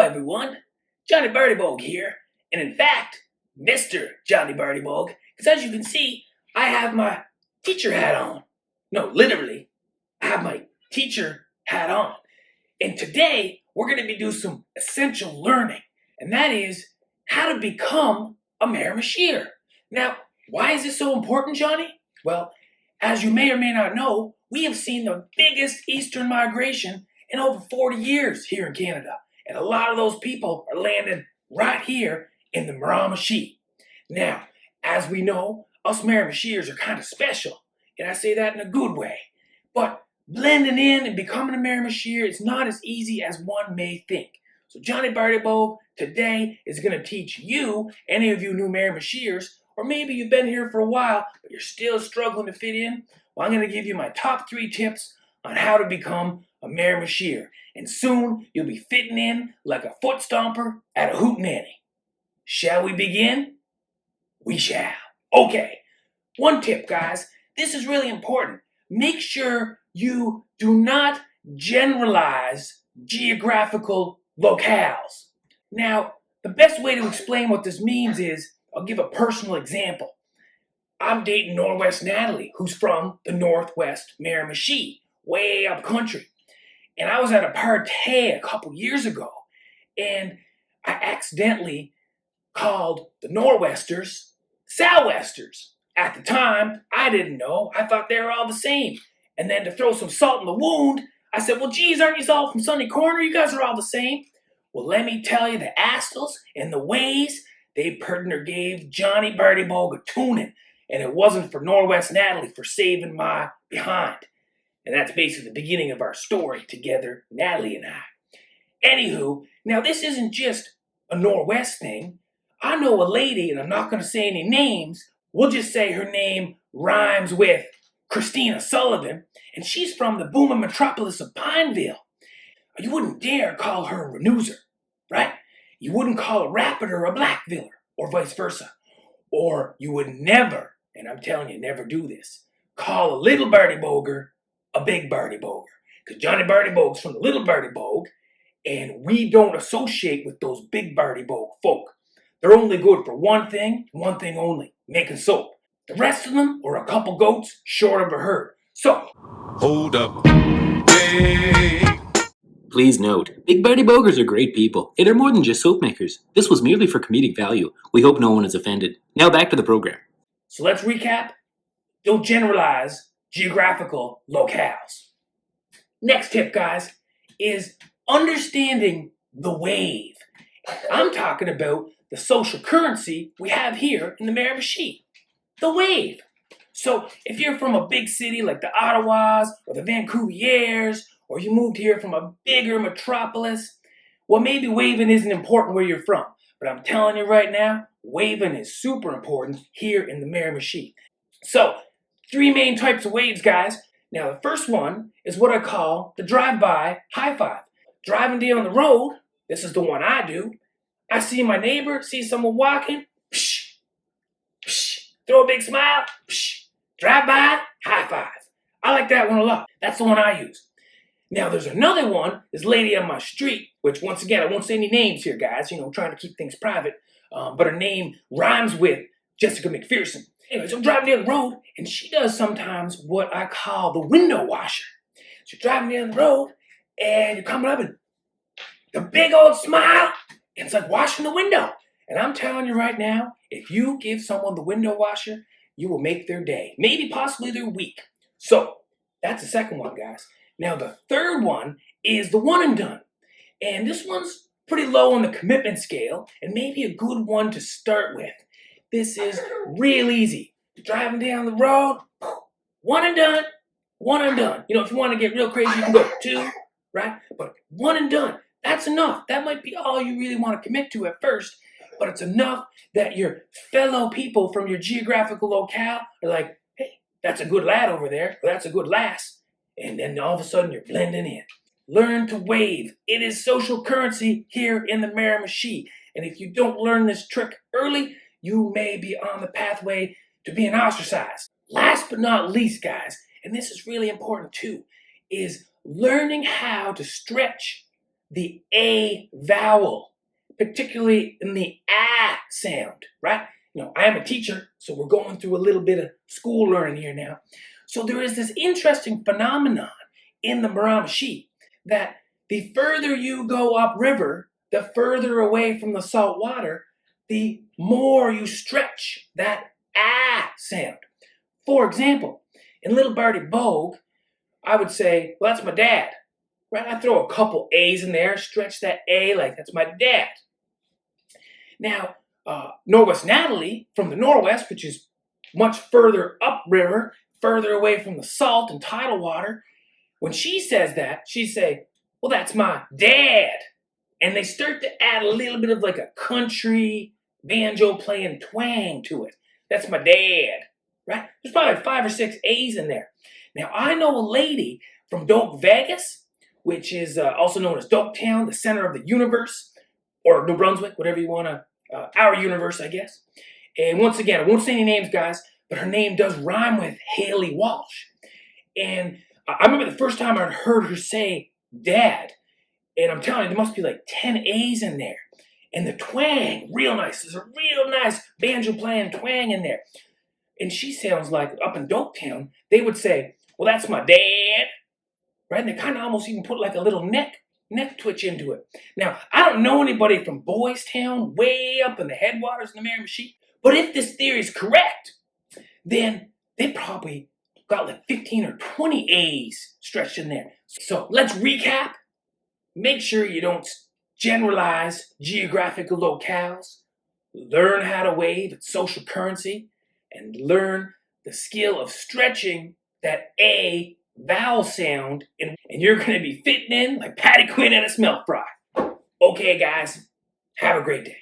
everyone, Johnny Bartibog here, and in fact, Mr. Johnny Bartibog, because as you can see, I have my teacher hat on. No, literally, I have my teacher hat on. And today, we're going to be doing some essential learning, and that is how to become a Miramichi'er. Now, why is this so important, Johnny? Well, as you may or may not know, we have seen the biggest eastern migration in over 40 years here in Canada. And a lot of those people are landing right here in the Miramichi. Now, as we know, us Miramichi'ers are kind of special. And I say that in a good way. But blending in and becoming a Miramichi'er is not as easy as one may think. So Johnny Bartibog today is going to teach you, any of you new Miramichi'ers, or maybe you've been here for a while, but you're still struggling to fit in. Well, I'm going to give you my top 3 tips on how to become a Miramichi'er. And soon, you'll be fitting in like a foot stomper at a hootenanny. Shall we begin? We shall. Okay, one tip, guys. This is really important. Make sure you do not generalize geographical locales. Now, the best way to explain what this means is, I'll give a personal example. I'm dating Northwest Natalie, who's from the Northwest Miramichi, way up country. And I was at a party a couple years ago, and I accidentally called the Norwesters Southwesters. At the time, I didn't know. I thought they were all the same. And then to throw some salt in the wound, I said, well, geez, aren't you all from Sunny Corner? You guys are all the same. Well, let me tell you, the Astles and the Ways, they partner gave Johnny Bartibog a tuning. And it wasn't for Northwest Natalie for saving my behind. And that's basically the beginning of our story together, Natalie and I. Anywho, now this isn't just a Northwest thing. I know a lady, and I'm not going to say any names. We'll just say her name rhymes with Christina Sullivan, and she's from the booming metropolis of Pineville. You wouldn't dare call her a renewser, right? You wouldn't call a Rapider a Blackviller, or vice versa. Or you would never, and I'm telling you, never do this, call a little Bartiboger a big Bartiboger. Because Johnny Bartibog's from the little Bartibog, and we don't associate with those big Bartibog folk. They're only good for one thing only, making soap. The rest of them are a couple goats short of a herd. So, hold up. Hey. Please note, Big Bartibogers are great people, and are more than just soap makers. This was merely for comedic value. We hope no one is offended. Now back to the program. So let's recap. Don't generalize geographical locales. Next tip, guys, is understanding the wave. I'm talking about the social currency we have here in the Miramichi. The wave. So if you're from a big city like the Ottawas or the Vancouviers, or you moved here from a bigger metropolis, well, maybe waving isn't important where you're from. But I'm telling you right now, waving is super important here in the Miramichi. So, 3 main types of waves, guys. Now, the first one is what I call the drive-by high five. Driving down the road, this is the one I do. I see my neighbor, see someone walking, psh, psh, throw a big smile, psh, drive by, high five. I like that one a lot. That's the one I use. Now, there's another one, this lady on my street, which, once again, I won't say any names here, guys, trying to keep things private, but her name rhymes with Jessica McPherson. Anyways, I'm driving down the road, and she does sometimes what I call the window washer. So you're driving down the road, and you're coming up, and the big old smile, and it's like washing the window. And I'm telling you right now, if you give someone the window washer, you will make their day, maybe possibly their week. So, that's the second one, guys. Now, the third one is the one and done. And this one's pretty low on the commitment scale, and maybe a good one to start with. This is real easy. Driving down the road, one and done, one and done. If you want to get real crazy, you can go 2, right? But one and done, that's enough. That might be all you really want to commit to at first, but it's enough that your fellow people from your geographical locale are like, hey, that's a good lad over there, or that's a good lass. And then all of a sudden you're blending in. Learn to wave. It is social currency here in the Miramichi. And if you don't learn this trick early, you may be on the pathway to being ostracized. Last but not least, guys, and this is really important too, is learning how to stretch the A vowel, particularly in the ah sound, right? I am a teacher, so we're going through a little bit of school learning here now. So there is this interesting phenomenon in the Miramichi that the further you go upriver, the further away from the salt water, the more you stretch that ah sound. For example, in Little Bartibog, I would say, well, that's my dad, right? I throw a couple A's in there, stretch that A like that's my dad. Now, Norwest Natalie from the Norwest, which is much further upriver, further away from the salt and tidal water, when she says that, she say, well, that's my dad. And they start to add a little bit of like a country banjo playing twang to it. That's my dad, right? There's probably like 5 or 6 A's in there. Now, I know a lady from Doakvegas, which is also known as Doaktown, the center of the universe, or New Brunswick, whatever you want to, our universe, I guess. And once again, I won't say any names, guys, but her name does rhyme with Hailee Walsh. And I remember the first time I heard her say dad, and I'm telling you, there must be like 10 A's in there. And the twang, real nice. There's a real nice banjo playing twang in there. And she sounds like, up in Doaktown, they would say, well, that's my dad, right? And they kind of almost even put like a little neck twitch into it. Now, I don't know anybody from Boys Town, way up in the headwaters in the Miramichi, but if this theory is correct, then they probably got like 15 or 20 A's stretched in there. So let's recap. Make sure you don't generalize geographical locales. Learn how to wave at social currency, and learn the skill of stretching that A vowel sound, and you're going to be fitting in like Patty Quinn at a smelt fry. Okay, guys, have a great day.